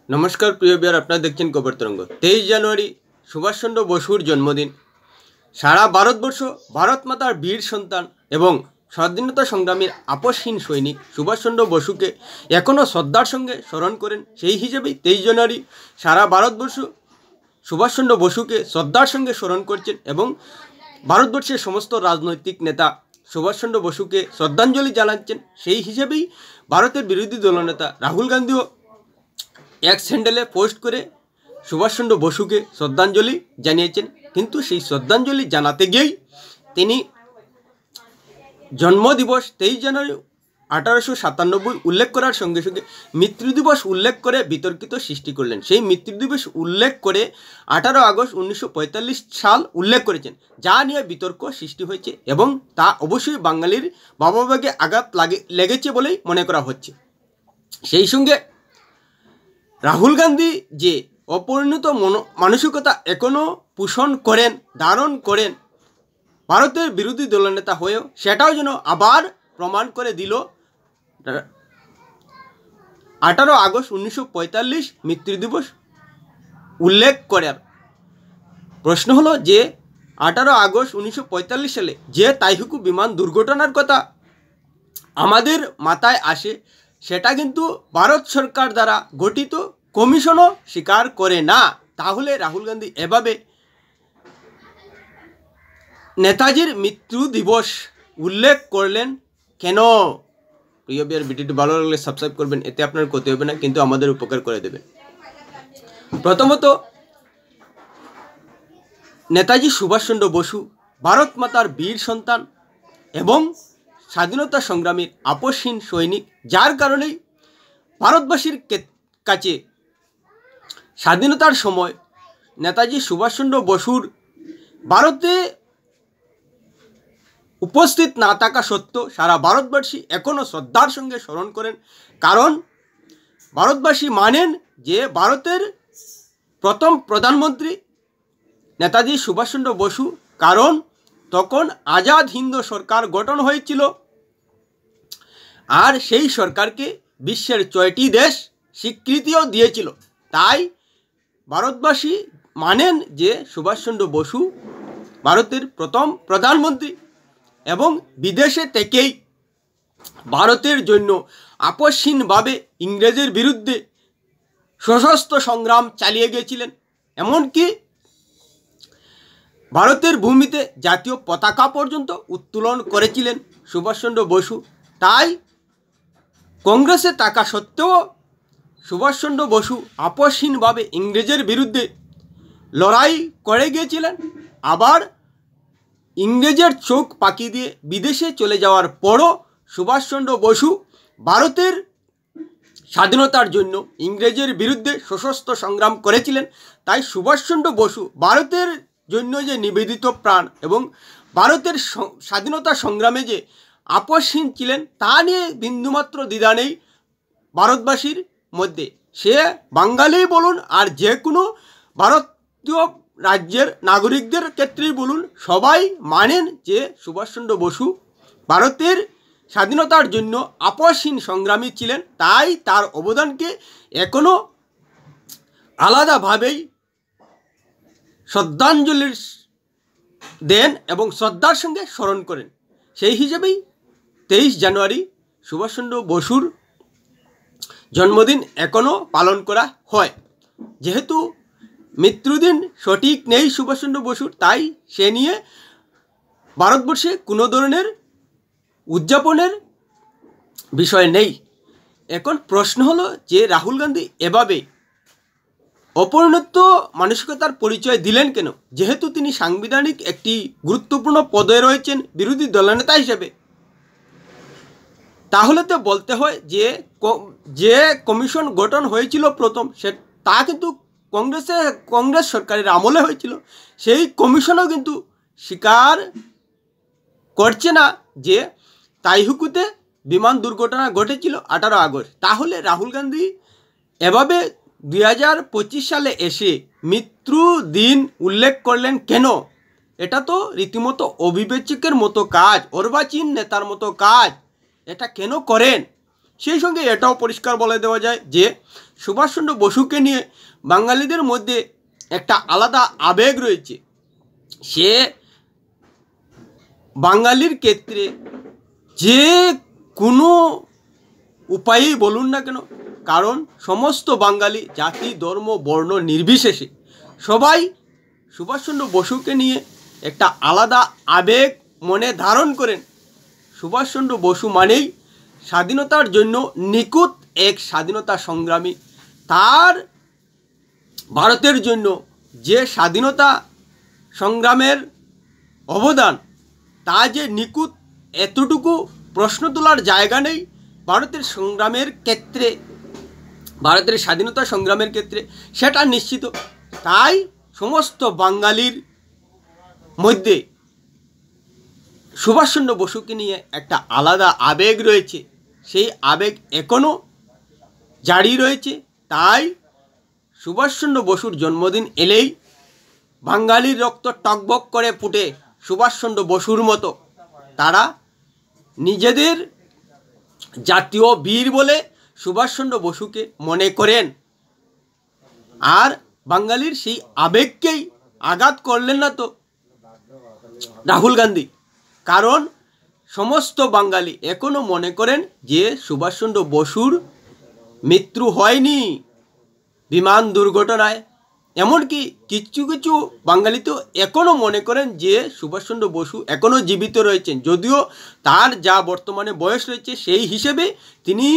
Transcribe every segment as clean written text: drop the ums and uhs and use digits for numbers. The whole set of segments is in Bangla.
নমস্কার প্রিয় বিয়ার, আপনারা দেখছেন খবর তরঙ্গ। 23 জানুয়ারি সুভাষচন্দ্র বসুর জন্মদিন। সারা ভারতবর্ষ ভারত মাতার বীর সন্তান এবং স্বাধীনতা সংগ্রামীর আপসহীন সৈনিক সুভাষচন্দ্র বসুকে এখনও শ্রদ্ধার সঙ্গে স্মরণ করেন। সেই হিসেবেই 23 জানুয়ারি সারা ভারতবর্ষ সুভাষচন্দ্র বসুকে শ্রদ্ধার সঙ্গে স্মরণ করছেন এবং ভারতবর্ষের সমস্ত রাজনৈতিক নেতা সুভাষচন্দ্র বসুকে শ্রদ্ধাঞ্জলি জানাচ্ছেন। সেই হিসেবেই ভারতের বিরোধী দলনেতা রাহুল গান্ধীও এক স্যান্ডেলে পোস্ট করে সুভাষচন্দ্র বসুকে শ্রদ্ধাঞ্জলি জানিয়েছেন। কিন্তু সেই শ্রদ্ধাঞ্জলি জানাতে গিয়েই তিনি জন্মদিবস 23 জানুয়ারি 1897 উল্লেখ করার সঙ্গে সঙ্গে মৃত্যু দিবস উল্লেখ করে বিতর্কিত সৃষ্টি করলেন। সেই মৃত্যু দিবস উল্লেখ করে 18 আগস্ট 1945 সাল উল্লেখ করেছেন, যা নিয়ে বিতর্ক সৃষ্টি হয়েছে এবং তা অবশ্যই বাঙালির ভাবাবেগে আঘাত লেগেছে বলেই মনে করা হচ্ছে। সেই সঙ্গে রাহুল গান্ধী যে অপরিণত মানসিকতা এখনও পোষণ করেন, ধারণ করেন ভারতের বিরোধী দলনেতা হয়েও, সেটাও যেন আবার প্রমাণ করে দিল 18 আগস্ট 1945 মৃত্যু দিবস উল্লেখ করার। প্রশ্ন হলো যে 18 আগস্ট 1945 সালে যে তাইহুকু বিমান দুর্ঘটনার কথা আমাদের মাথায় আসে, সেটা কিন্তু ভারত সরকার দ্বারা গঠিত কমিশনও স্বীকার করে না। তাহলে রাহুল গান্ধী এভাবে নেতাজির মৃত্যু দিবস উল্লেখ করলেন কেন? প্রিয় বিয়ার, ভিডিওটি ভালো লাগলে সাবস্ক্রাইব করবেন, এতে আপনার ক্ষতি হবে না কিন্তু আমাদের উপকার করে দেবে। প্রথমত, নেতাজি সুভাষচন্দ্র বসু ভারত মাতার বীর সন্তান এবং স্বাধীনতা সংগ্রামীর আপসহীন সৈনিক, যার কারণেই ভারতবাসীর কাছে স্বাধীনতার সময় নেতাজি সুভাষচন্দ্র বসুর ভারতে উপস্থিত না থাকা সত্ত্বেও সারা ভারতবাসী এখনও শ্রদ্ধার সঙ্গে স্মরণ করেন। কারণ ভারতবাসী মানেন যে ভারতের প্রথম প্রধানমন্ত্রী নেতাজি সুভাষচন্দ্র বসু, কারণ তখন আজাদ হিন্দ সরকার গঠন হয়েছিল আর সেই সরকারকে বিশ্বের 6টি দেশ স্বীকৃতিও দিয়েছিল। তাই ভারতবাসী মানেন যে সুভাষচন্দ্র বসু ভারতের প্রথম প্রধানমন্ত্রী এবং বিদেশে থেকেই ভারতের জন্য আপসহীনভাবে ইংরেজের বিরুদ্ধে সশস্ত্র সংগ্রাম চালিয়ে গিয়েছিলেন। এমনকি ভারতের ভূমিতে জাতীয় পতাকা পর্যন্ত উত্তোলন করেছিলেন সুভাষচন্দ্র বসু। তাই কংগ্রেসে থাকা সত্ত্বেও সুভাষচন্দ্র বসু আপসহীনভাবে ইংরেজের বিরুদ্ধে লড়াই করে গিয়েছিলেন। আবার ইংরেজের চোখ পাকি দিয়ে বিদেশে চলে যাওয়ার পরও সুভাষচন্দ্র বসু ভারতের স্বাধীনতার জন্য ইংরেজের বিরুদ্ধে সশস্ত্র সংগ্রাম করেছিলেন। তাই সুভাষচন্দ্র বসু ভারতের জন্য যে নিবেদিত প্রাণ এবং ভারতের স্বাধীনতা সংগ্রামে যে আপসহীন ছিলেন, তা নিয়ে বিন্দুমাত্র দ্বিধা নেই ভারতবাসীর মধ্যে। সে বাঙালি বলুন আর যে কোনো ভারতীয় রাজ্যের নাগরিকদের ক্ষেত্রেই বলুন, সবাই মানেন যে সুভাষচন্দ্র বসু ভারতের স্বাধীনতার জন্য আপসহীন সংগ্রামী ছিলেন। তাই তার অবদানকে এখনও আলাদাভাবেই শ্রদ্ধাঞ্জলি দেন এবং শ্রদ্ধার সঙ্গে স্মরণ করেন। সেই হিসেবেই 23 জানুয়ারি সুভাষচন্দ্র বসুর জন্মদিন এখনও পালন করা হয়। যেহেতু মৃত্যুদিন সঠিক নেই সুভাষচন্দ্র বসুর, তাই সে নিয়ে ভারতবর্ষে কোনো ধরনের উদযাপনের বিষয় নেই। এখন প্রশ্ন হলো যে রাহুল গান্ধী এভাবে অপরিণত মানসিকতার পরিচয় দিলেন কেন? যেহেতু তিনি সাংবিধানিক একটি গুরুত্বপূর্ণ পদে রয়েছেন বিরোধী দলনেতা হিসেবে, তাহলে তো বলতে হয় যে কমিশন গঠন হয়েছিল প্রথম, তা কিন্তু কংগ্রেস সরকারের আমলে হয়েছিল। সেই কমিশনও কিন্তু স্বীকার করছে না যে তাইহুকুতে বিমান দুর্ঘটনা ঘটেছিল 18 আগস্ট। তাহলে রাহুল গান্ধী এভাবে 2025 সালে এসে মৃত্যু দিন উল্লেখ করলেন কেন? এটা তো রীতিমতো অবিবেচকের মতো কাজ, অর্বাচীন নেতার মতো কাজ। এটা কেন করেন? সেই সঙ্গে এটাও পরিষ্কার বলে দেওয়া যায় যে সুভাষচন্দ্র বসুকে নিয়ে বাঙালিদের মধ্যে একটা আলাদা আবেগ রয়েছে। সে বাঙালির ক্ষেত্রে যে কোনো উপায়েই বলুন না কেন, কারণ সমস্ত বাঙালি জাতি ধর্ম বর্ণ নির্বিশেষে সবাই সুভাষচন্দ্র বসুকে নিয়ে একটা আলাদা আবেগ মনে ধারণ করেন। সুভাষচন্দ্র বসু মানেই স্বাধীনতার জন্য নিখুঁত এক স্বাধীনতা সংগ্রামী। তার ভারতের জন্য যে স্বাধীনতা সংগ্রামের অবদান তা যে নিখুঁত, এতটুকু প্রশ্ন তোলার জায়গা নেই। ভারতের সংগ্রামের ক্ষেত্রে, ভারতের স্বাধীনতা সংগ্রামের ক্ষেত্রে সেটা নিশ্চিত। তাই সমস্ত বাঙালির মধ্যে সুভাষচন্দ্র বসুকে নিয়ে একটা আলাদা আবেগ রয়েছে, সেই আবেগ এখনও জারি রয়েছে। তাই সুভাষচন্দ্র বসুর জন্মদিন এলেই বাঙালির রক্ত টকবক করে ফুটে সুভাষচন্দ্র বসুর মতো। তারা নিজেদের জাতীয় বীর বলে সুভাষচন্দ্র বসুকে মনে করেন। আর বাঙালির সেই আবেগকেই আঘাত করলেন না তো রাহুল গান্ধী, কারণ সমস্ত বাঙালি এখনও মনে করেন যে সুভাষচন্দ্র বসুর মৃত্যু হয়নি বিমান দুর্ঘটনায়। এমনকি কিছু কিছু বাঙালি তো এখনও মনে করেন যে সুভাষচন্দ্র বসু এখনও জীবিত রয়েছেন, যদিও তার যা বর্তমানে বয়স রয়েছে সেই হিসেবে তিনি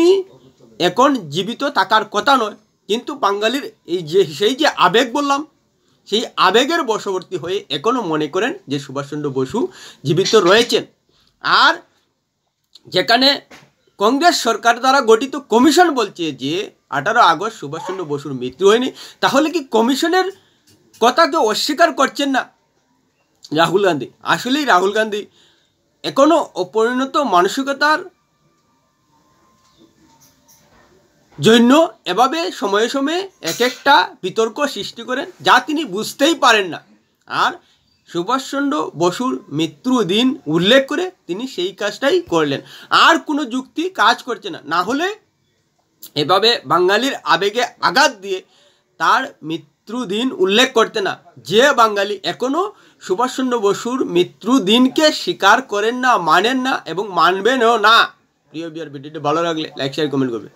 এখন জীবিত থাকার কথা নয়। কিন্তু বাঙালির সেই যে আবেগ বললাম, সেই আবেগের বশবর্তী হয়ে এখনও মনে করেন যে সুভাষচন্দ্র বসু জীবিত রয়েছেন। আর যেখানে কংগ্রেস সরকার দ্বারা গঠিত কমিশন বলছে যে 18 আগস্ট সুভাষচন্দ্র বসুর মৃত্যু হয়নি, তাহলে কি কমিশনের কথাকে অস্বীকার করছেন না রাহুল গান্ধী? আসলেই রাহুল গান্ধী এখনও অপরিণত মানসিকতার জন্য এভাবে সময়ে সময়ে এক একটা বিতর্ক সৃষ্টি করেন, যা তিনি বুঝতেই পারেন না। আর সুভাষচন্দ্র বসুর মৃত্যু দিন উল্লেখ করে তিনি সেই কাজটাই করলেন, আর কোনো যুক্তি কাজ করছে না। না হলে এভাবে বাঙালির আবেগে আঘাত দিয়ে তার মৃত্যু দিন উল্লেখ করতে না। যে বাঙালি এখনও সুভাষচন্দ্র বসুর মৃত্যু দিনকে স্বীকার করেন না, মানেন না এবং মানবেনও না। প্রিয় ভিউয়ার, ভিডিওটি ভালো লাগলে লাইক শেয়ার কমেন্ট করবে।